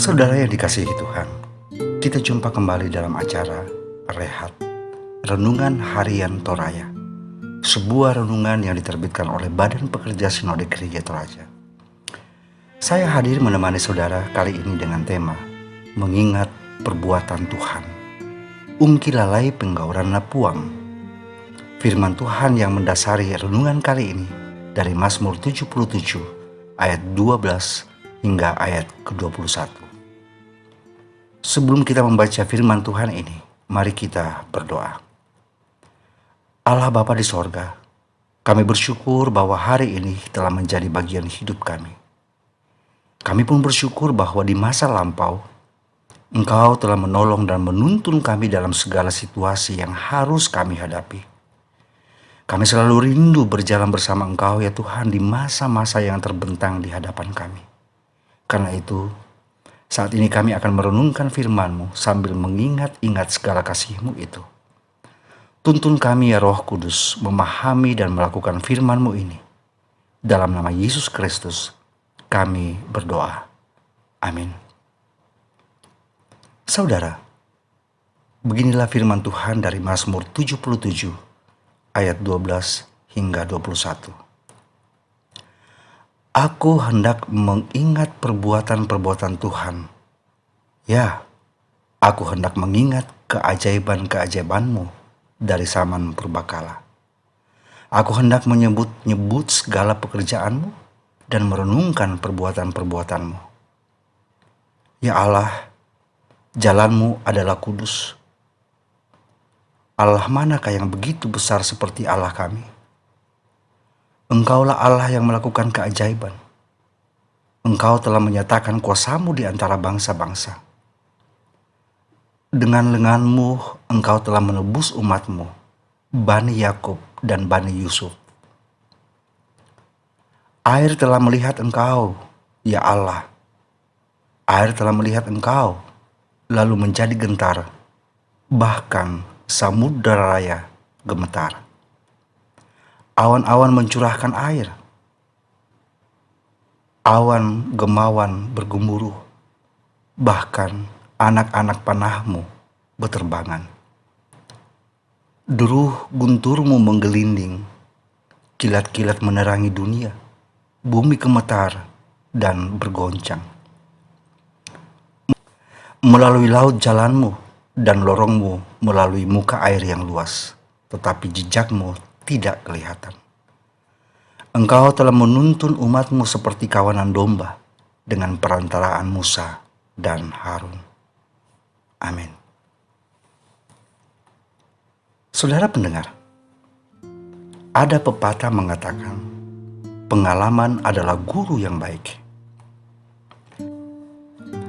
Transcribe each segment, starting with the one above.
Saudara yang dikasihi Tuhan, kita jumpa kembali dalam acara Rehat, Renungan Harian Toraja, sebuah renungan yang diterbitkan oleh Badan Pekerja Sinode Gereja Toraja. Saya hadir menemani saudara kali ini dengan tema Mengingat Perbuatan Tuhan, Ungki Lalai Penggauran Napuang. Firman Tuhan yang mendasari renungan kali ini dari Mazmur 77 ayat 12 hingga ayat ke-21. Sebelum kita membaca firman Tuhan ini, mari kita berdoa. Allah Bapa di sorga, kami bersyukur bahwa hari ini telah menjadi bagian hidup kami. Kami pun bersyukur bahwa di masa lampau, Engkau telah menolong dan menuntun kami dalam segala situasi yang harus kami hadapi. Kami selalu rindu berjalan bersama Engkau ya Tuhan di masa-masa yang terbentang di hadapan kami. Karena itu, saat ini kami akan merenungkan firman-Mu sambil mengingat-ingat segala kasih-Mu itu. Tuntun kami ya Roh Kudus memahami dan melakukan firman-Mu ini. Dalam nama Yesus Kristus kami berdoa. Amin. Saudara, beginilah firman Tuhan dari Mazmur 77 ayat 12 hingga 21. Aku hendak mengingat perbuatan-perbuatan Tuhan. Ya, aku hendak mengingat keajaiban-keajaiban-Mu dari zaman purbakala. Aku hendak menyebut-nyebut segala pekerjaan-Mu dan merenungkan perbuatan-perbuatan-Mu. Ya Allah, jalan-Mu adalah kudus. Allah manakah yang begitu besar seperti Allah kami? Engkaulah Allah yang melakukan keajaiban. Engkau telah menyatakan kuasa-Mu di antara bangsa-bangsa. Dengan lengan-Mu Engkau telah menebus umat-Mu, Bani Yakub dan Bani Yusuf. Air telah melihat Engkau, ya Allah. Air telah melihat Engkau, lalu menjadi gentar. Bahkan samudera raya gemetar. Awan-awan mencurahkan air. Awan gemawan bergemuruh. Bahkan anak-anak panah-Mu berterbangan. Deruh guntur-Mu menggelinding. Kilat-kilat menerangi dunia. Bumi gemetar dan bergoncang. Melalui laut jalan-Mu dan lorong-Mu melalui muka air yang luas. Tetapi jejak-Mu tidak kelihatan. Engkau telah menuntun umat-Mu seperti kawanan domba dengan perantaraan Musa dan Harun. Amin. Saudara pendengar, ada pepatah mengatakan, pengalaman adalah guru yang baik.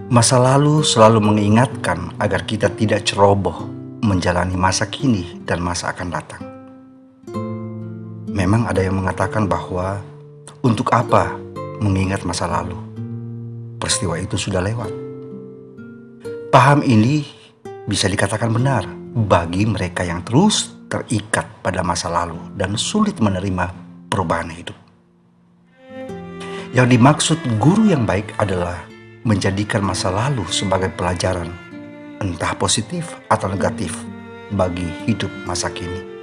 Masa lalu selalu mengingatkan agar kita tidak ceroboh menjalani masa kini dan masa akan datang. Memang ada yang mengatakan bahwa untuk apa mengingat masa lalu? Peristiwa itu sudah lewat. Paham ini bisa dikatakan benar bagi mereka yang terus terikat pada masa lalu dan sulit menerima perubahan hidup. Yang dimaksud guru yang baik adalah menjadikan masa lalu sebagai pelajaran, entah positif atau negatif, bagi hidup masa kini.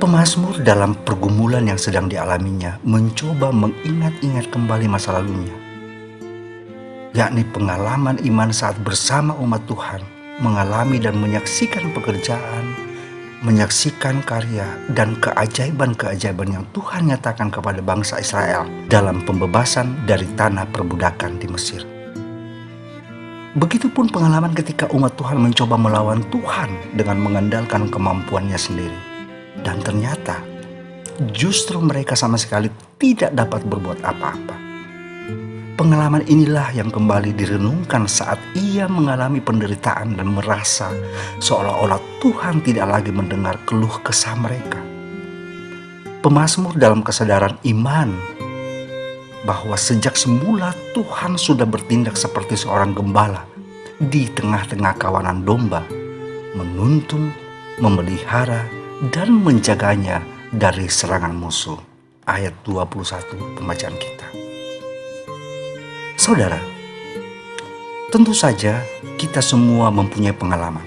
Pemazmur dalam pergumulan yang sedang dialaminya mencoba mengingat-ingat kembali masa lalunya, yakni pengalaman iman saat bersama umat Tuhan, mengalami dan menyaksikan pekerjaan, menyaksikan karya dan keajaiban-keajaiban yang Tuhan nyatakan kepada bangsa Israel dalam pembebasan dari tanah perbudakan di Mesir. Begitupun pengalaman ketika umat Tuhan mencoba melawan Tuhan dengan mengandalkan kemampuannya sendiri. Dan ternyata justru mereka sama sekali tidak dapat berbuat apa-apa. Pengalaman inilah yang kembali direnungkan saat ia mengalami penderitaan dan merasa seolah-olah Tuhan tidak lagi mendengar keluh kesah mereka. Pemazmur dalam kesadaran iman bahwa sejak semula Tuhan sudah bertindak seperti seorang gembala di tengah-tengah kawanan domba, menuntun, memelihara, dan menjaganya dari serangan musuh. Ayat 21 pembacaan kita. Saudara, Tentu saja kita semua mempunyai pengalaman.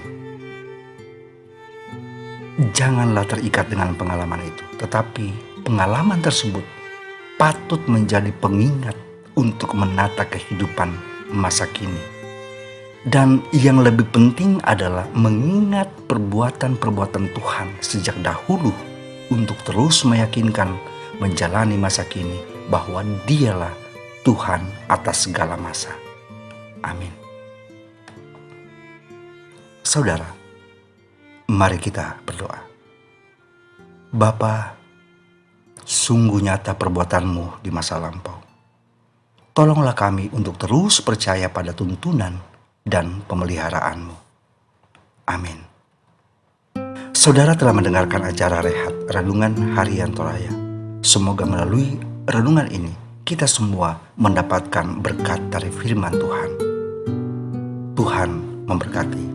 Janganlah terikat dengan pengalaman itu, tetapi pengalaman tersebut patut menjadi pengingat untuk menata kehidupan masa kini. Dan yang lebih penting adalah mengingat perbuatan-perbuatan Tuhan sejak dahulu untuk terus meyakinkan menjalani masa kini bahwa Dialah Tuhan atas segala masa. Amin. Saudara, mari kita berdoa. Bapa, sungguh nyata perbuatan-Mu di masa lampau. Tolonglah kami untuk terus percaya pada tuntunan dan pemeliharaan-Mu. Amin. Saudara telah mendengarkan acara Rehat Renungan Harian Toraya. Semoga melalui renungan ini kita semua mendapatkan berkat dari firman Tuhan. Tuhan memberkati.